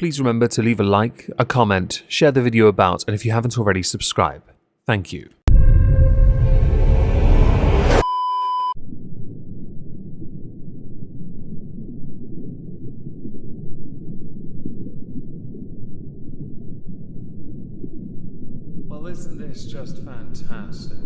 please remember to leave a like, a comment, share the video about, and if you haven't already, subscribe. Thank you. Well, isn't this just fantastic?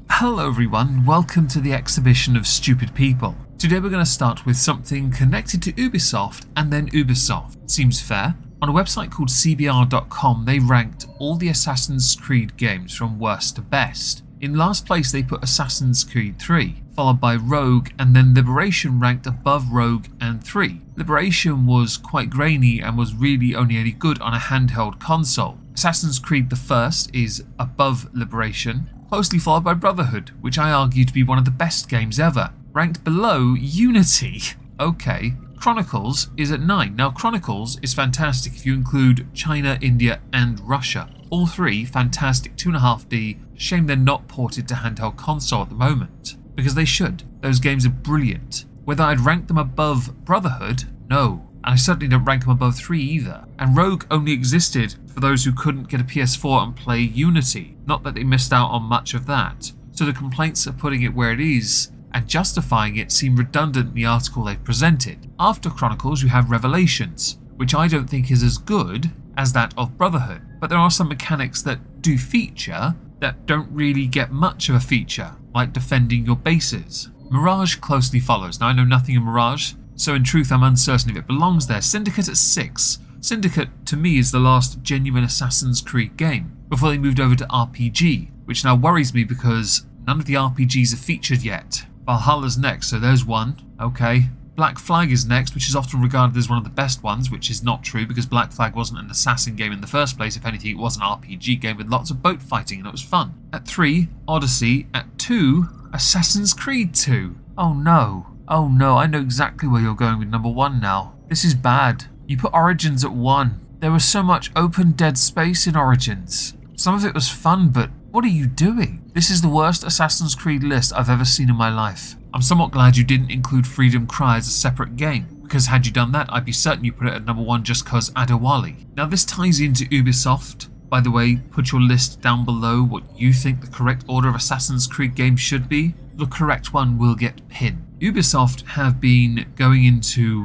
Hello everyone, welcome to the exhibition of stupid people. Today we're going to start with something connected to Ubisoft and then Ubisoft. Seems fair? On a website called CBR.com they ranked all the Assassin's Creed games from worst to best. In last place they put Assassin's Creed 3, followed by Rogue, and then Liberation ranked above Rogue and 3. Liberation was quite grainy and was really only any good on a handheld console. Assassin's Creed the First is above Liberation, closely followed by Brotherhood, which I argue to be one of the best games ever. Ranked below Unity. Okay. Chronicles is at 9. Now Chronicles is fantastic if you include China, India and Russia. All three fantastic 2.5D. Shame they're not ported to handheld console at the moment, because they should. Those games are brilliant. Whether I'd rank them above Brotherhood? No. And I certainly don't rank them above 3 either. And Rogue only existed for those who couldn't get a PS4 and play Unity. Not that they missed out on much of that. So the complaints of putting it where it is and justifying it seem redundant in the article they've presented. After Chronicles you have Revelations, which I don't think is as good as that of Brotherhood. But there are some mechanics that do feature that don't really get much of a feature, like defending your bases. Mirage closely follows. Now I know nothing of Mirage, so in truth I'm uncertain if it belongs there. Syndicate at 6. Syndicate to me is the last genuine Assassin's Creed game, before they moved over to RPG, which now worries me because none of the RPGs are featured yet. Valhalla's next, so there's one. Okay. Black Flag is next, which is often regarded as one of the best ones, which is not true because Black Flag wasn't an assassin game in the first place. If anything, it was an RPG game with lots of boat fighting and it was fun. At 3, Odyssey. At 2, Assassin's Creed 2. Oh no. Oh no, I know exactly where you're going with number 1 now. This is bad. You put Origins at 1. There was so much open dead space in Origins. Some of it was fun, but what are you doing? This is the worst Assassin's Creed list I've ever seen in my life. I'm somewhat glad you didn't include Freedom Cry as a separate game, because had you done that, I'd be certain you put it at number 1 just cause Adewale. Now this ties into Ubisoft. By the way, put your list down below what you think the correct order of Assassin's Creed games should be. The correct one will get pinned. Ubisoft have been going into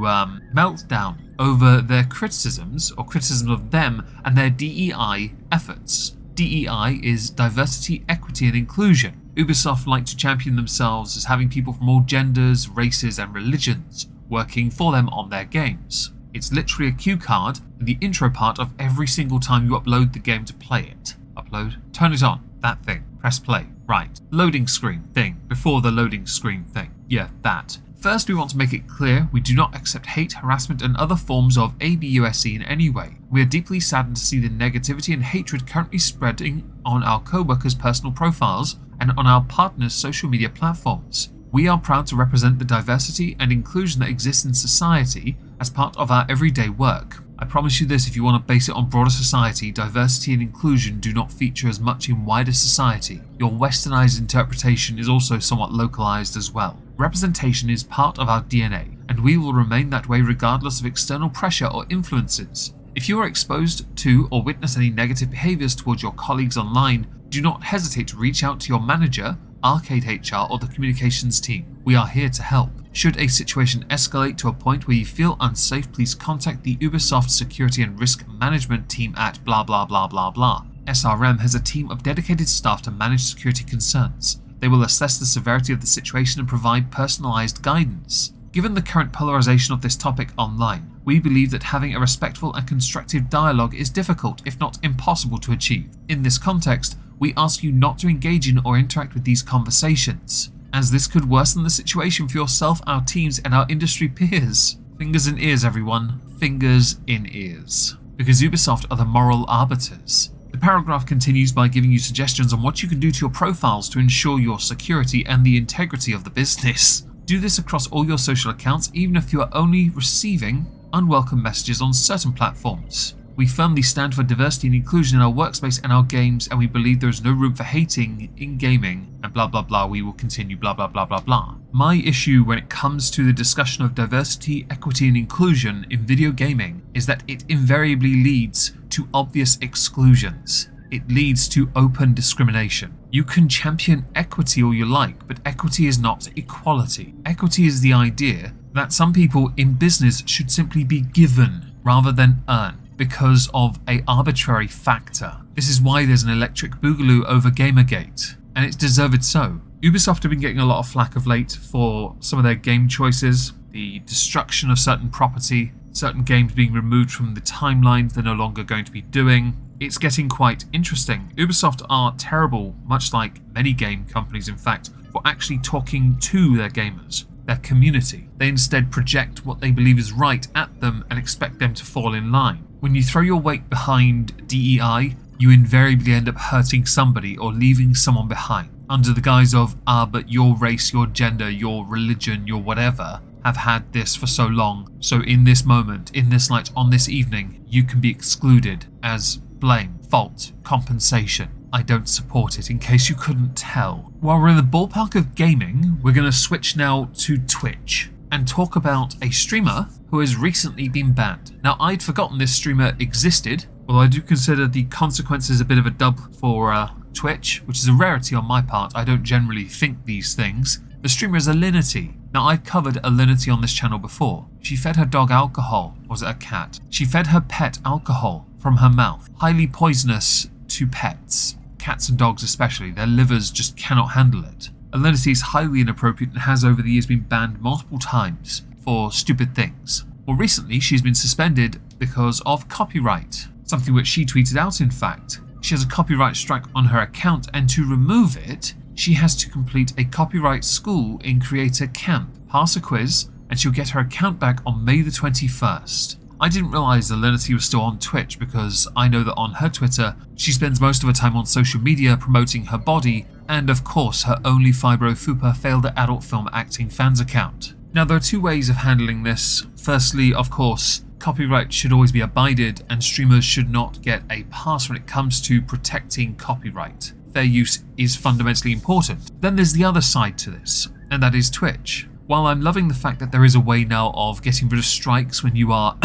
meltdown over their criticisms, or criticism of them, and their DEI efforts. DEI is diversity, equity and inclusion. Ubisoft like to champion themselves as having people from all genders, races and religions working for them on their games. It's literally a cue card in the intro part of every single time you upload the game to play it. Upload, turn it on, that thing, press play, right. Loading screen thing, before the loading screen thing. Yeah, that. First, we want to make it clear we do not accept hate, harassment and other forms of ABUSE in any way. We are deeply saddened to see the negativity and hatred currently spreading on our co-workers' personal profiles and on our partners' social media platforms. We are proud to represent the diversity and inclusion that exists in society as part of our everyday work. I promise you this, if you want to base it on broader society, diversity and inclusion do not feature as much in wider society. Your westernized interpretation is also somewhat localized as well. Representation is part of our DNA, and we will remain that way regardless of external pressure or influences. If you are exposed to or witness any negative behaviors towards your colleagues online, do not hesitate to reach out to your manager, Arcade HR or the communications team. We are here to help. Should a situation escalate to a point where you feel unsafe, please contact the Ubisoft Security and Risk Management team at blah blah blah blah blah. SRM has a team of dedicated staff to manage security concerns. They will assess the severity of the situation and provide personalized guidance. Given the current polarization of this topic online, we believe that having a respectful and constructive dialogue is difficult, if not impossible to achieve. In this context, we ask you not to engage in or interact with these conversations, as this could worsen the situation for yourself, our teams and our industry peers. Fingers in ears everyone, fingers in ears. Because Ubisoft are the moral arbiters. The paragraph continues by giving you suggestions on what you can do to your profiles to ensure your security and the integrity of the business. Do this across all your social accounts, even if you are only receiving unwelcome messages on certain platforms. We firmly stand for diversity and inclusion in our workspace and our games, and we believe there is no room for hating in gaming, and blah blah blah, we will continue blah blah blah blah blah. My issue when it comes to the discussion of diversity, equity and inclusion in video gaming is that it invariably leads to obvious exclusions. It leads to open discrimination. You can champion equity all you like, but equity is not equality. Equity is the idea that some people in business should simply be given rather than earn because of an arbitrary factor. This is why there's an electric boogaloo over Gamergate, and it's deserved so. Ubisoft have been getting a lot of flack of late for some of their game choices, the destruction of certain property, certain games being removed from the timelines they're no longer going to be doing. It's getting quite interesting. Ubisoft are terrible, much like many game companies in fact, for actually talking to their gamers, their community. They instead project what they believe is right at them and expect them to fall in line. When you throw your weight behind DEI, you invariably end up hurting somebody or leaving someone behind, under the guise of, but your race, your gender, your religion, your whatever, have had this for so long, so in this moment, in this light, on this evening, you can be excluded as blame, fault, compensation. I don't support it, in case you couldn't tell. While we're in the ballpark of gaming, we're going to switch now to Twitch and talk about a streamer who has recently been banned. Now, I'd forgotten this streamer existed, although I do consider the consequences a bit of a dub for Twitch, which is a rarity on my part. I don't generally think these things. The streamer is Alinity. Now, I've covered Alinity on this channel before. She fed her dog alcohol, or was it a cat? She fed her pet alcohol from her mouth. Highly poisonous to pets. Cats and dogs especially. Their livers just cannot handle it. Alinity is highly inappropriate and has over the years been banned multiple times for stupid things. Well, recently she's been suspended because of copyright. Something which she tweeted out, in fact. She has a copyright strike on her account, and to remove it, she has to complete a copyright school in Creator Camp, pass a quiz, and she'll get her account back on May the 21st. I didn't realise Alinity was still on Twitch because I know that on her Twitter, she spends most of her time on social media promoting her body and, of course, her Only Fibro Fupa failed at adult film acting fans account. Now, there are two ways of handling this. Firstly, of course, copyright should always be abided and streamers should not get a pass when it comes to protecting copyright. Fair use is fundamentally important. Then there's the other side to this, and that is Twitch. While I'm loving the fact that there is a way now of getting rid of strikes when you are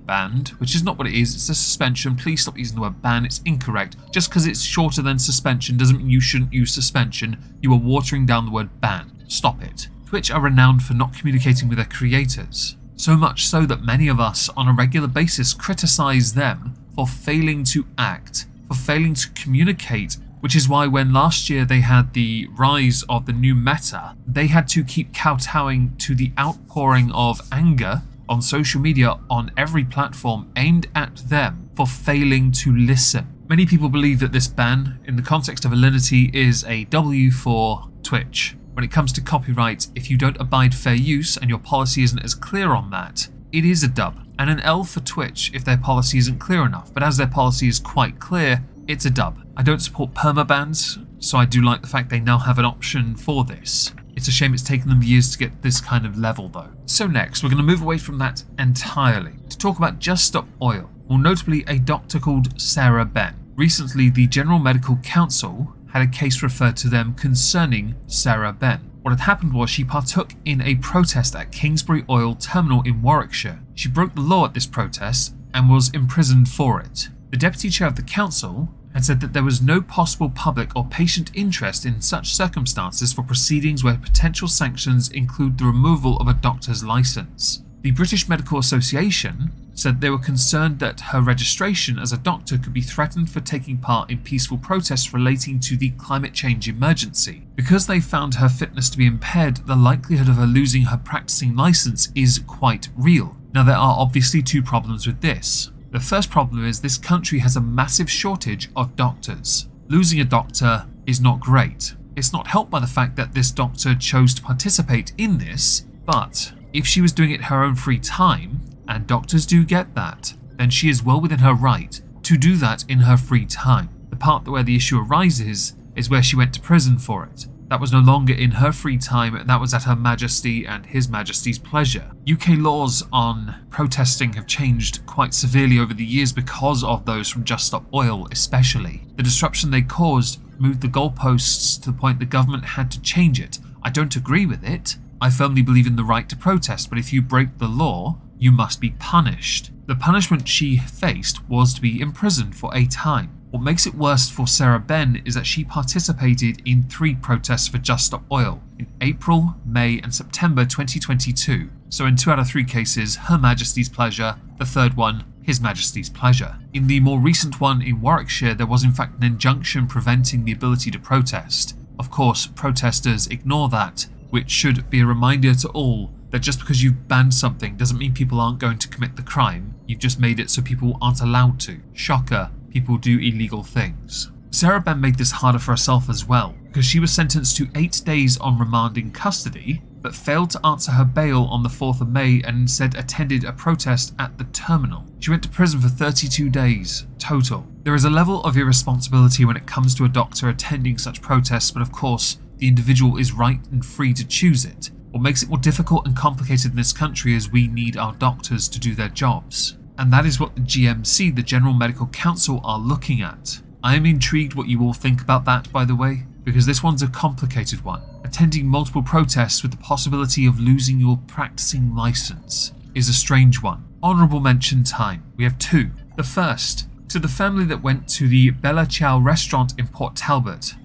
banned, which is not what it is, it's a suspension. Please stop using the word ban, it's incorrect. Just because it's shorter than suspension doesn't mean you shouldn't use suspension. You are watering down the word ban. Stop it. Twitch are renowned for not communicating with their creators. So much so that many of us on a regular basis criticize them for failing to act, for failing to communicate, which is why when last year they had the rise of the new meta, they had to keep kowtowing to the outpouring of anger on social media on every platform aimed at them for failing to listen. Many people believe that this ban, in the context of Alinity, is a W for Twitch. When it comes to copyright, if you don't abide fair use and your policy isn't as clear on that, it is a dub. And an L for Twitch if their policy isn't clear enough, but as their policy is quite clear, it's a dub. I don't support permabans, so I do like the fact they now have an option for this. It's a shame it's taken them years to get this kind of level though. So next, we're going to move away from that entirely to talk about Just Stop Oil, more notably a doctor called Sarah Benn. Recently, the General Medical Council had a case referred to them concerning Sarah Benn. What had happened was she partook in a protest at Kingsbury Oil Terminal in Warwickshire. She broke the law at this protest and was imprisoned for it. The deputy chair of the council had said that there was no possible public or patient interest in such circumstances for proceedings where potential sanctions include the removal of a doctor's licence. The British Medical Association said they were concerned that her registration as a doctor could be threatened for taking part in peaceful protests relating to the climate change emergency. Because they found her fitness to be impaired, the likelihood of her losing her practicing licence is quite real. Now, there are obviously two problems with this. The first problem is this country has a massive shortage of doctors. Losing a doctor is not great. It's not helped by the fact that this doctor chose to participate in this, but if she was doing it her own free time, and doctors do get that, then she is well within her right to do that in her free time. The part where the issue arises is where she went to prison for it. That was no longer in her free time, that was at Her Majesty and His Majesty's pleasure. UK laws on protesting have changed quite severely over the years because of those from Just Stop Oil especially. The disruption they caused moved the goalposts to the point the government had to change it. I don't agree with it, I firmly believe in the right to protest, but if you break the law, you must be punished. The punishment she faced was to be imprisoned for a time. What makes it worse for Sarah Ben is that she participated in 3 protests for Just Stop Oil in April, May and September 2022. So in 2 out of 3 cases, Her Majesty's pleasure, the 3rd one, His Majesty's pleasure. In the more recent one in Warwickshire, there was in fact an injunction preventing the ability to protest. Of course, protesters ignore that, which should be a reminder to all that just because you've banned something doesn't mean people aren't going to commit the crime. You've just made it so people aren't allowed to. Shocker, people do illegal things. Sarah Ben made this harder for herself as well, because she was sentenced to 8 days on remand in custody, but failed to answer her bail on the 4th of May and instead attended a protest at the terminal. She went to prison for 32 days total. There is a level of irresponsibility when it comes to a doctor attending such protests, but of course, the individual is right and free to choose it. What makes it more difficult and complicated in this country is we need our doctors to do their jobs. And that is what the GMC, the General Medical Council, are looking at. I am intrigued what you all think about that, by the way, because this one's a complicated one. Attending multiple protests with the possibility of losing your practicing license is a strange one. Honourable mention time. We have 2. The first, to the family that went to the Bella Ciao restaurant in Port Talbot,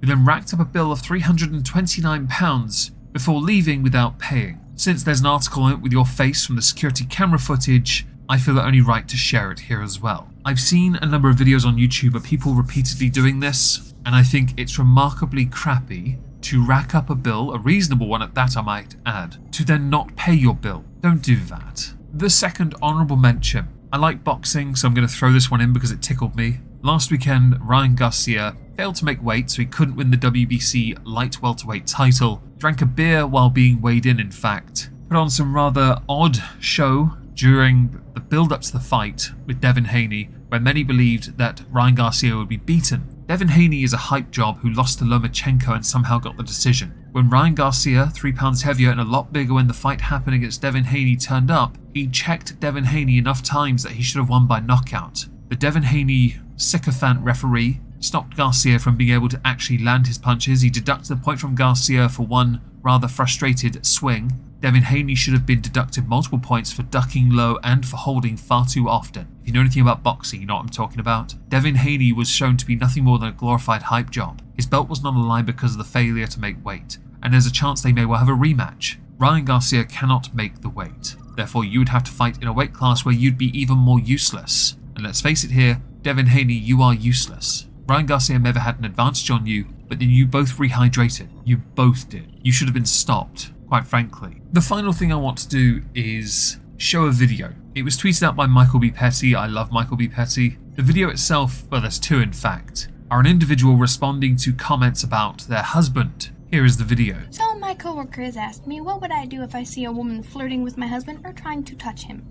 who then racked up a bill of £329 before leaving without paying. Since there's an article on it with your face from the security camera footage, I feel it only right to share it here as well. I've seen a number of videos on YouTube of people repeatedly doing this, and I think it's remarkably crappy to rack up a bill, a reasonable one at that I might add, to then not pay your bill. Don't do that. The second honourable mention. I like boxing, so I'm going to throw this one in because it tickled me. Last weekend, Ryan Garcia failed to make weight, so he couldn't win the WBC light welterweight title. Drank a beer while being weighed in fact. Put on some rather odd show during the build-up to the fight with Devin Haney, where many believed that Ryan Garcia would be beaten. Devin Haney is a hype job who lost to Lomachenko and somehow got the decision. When Ryan Garcia, 3 pounds heavier and a lot bigger when the fight happened against Devin Haney, turned up, he checked Devin Haney enough times that he should have won by knockout. The Devin Haney sycophant referee stopped Garcia from being able to actually land his punches. He deducted a point from Garcia for one rather frustrated swing. Devin Haney should have been deducted multiple points for ducking low and for holding far too often. If you know anything about boxing, you know what I'm talking about. Devin Haney was shown to be nothing more than a glorified hype job. His belt was not on the line because of the failure to make weight, and there's a chance they may well have a rematch. Ryan Garcia cannot make the weight. Therefore, you would have to fight in a weight class where you'd be even more useless. And let's face it here, Devin Haney, you are useless. Ryan Garcia never had an advantage on you, but then you both rehydrated. You both did. You should have been stopped, quite frankly. The final thing I want to do is show a video. It was tweeted out by Michael B. Petty. I love Michael B. Petty. The video itself, well, there's 2 in fact, are an individual responding to comments about their husband. Here is the video. So my coworker has asked me, what would I do if I see a woman flirting with my husband or trying to touch him?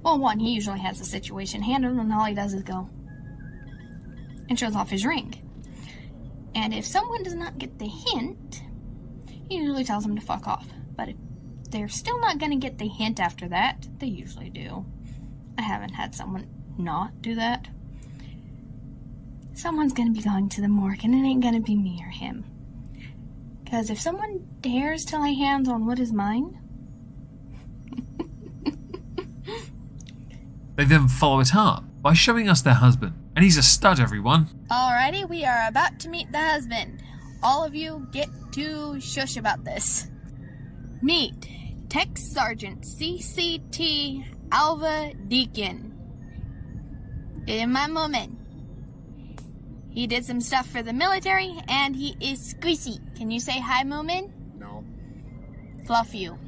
Well, one, he usually has the situation handled and all he does is go and shows off his ring. And if someone does not get the hint, he usually tells them to fuck off. But if they're still not going to get the hint after that, they usually do. I haven't had someone not do that. Someone's going to be going to the morgue and it ain't going to be me or him. Because if someone dares to lay hands on what is mine... They then follow it up by showing us their husband. And he's a stud, everyone. Alrighty, we are about to meet the husband. All of you get to shush about this. Meet Tech Sergeant CCT Alva Deacon. In my moment. He did some stuff for the military, and he is squishy. Can you say hi, Moomin? No. Fluff you.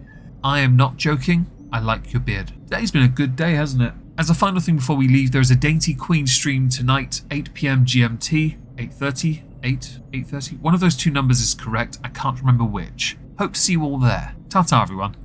I am not joking. I like your beard. Today's been a good day, hasn't it? As a final thing before we leave, there is a Dainty Queen stream tonight, 8 PM GMT, 8:30. One of those 2 numbers is correct. I can't remember which. Hope to see you all there. Ta-ta, everyone.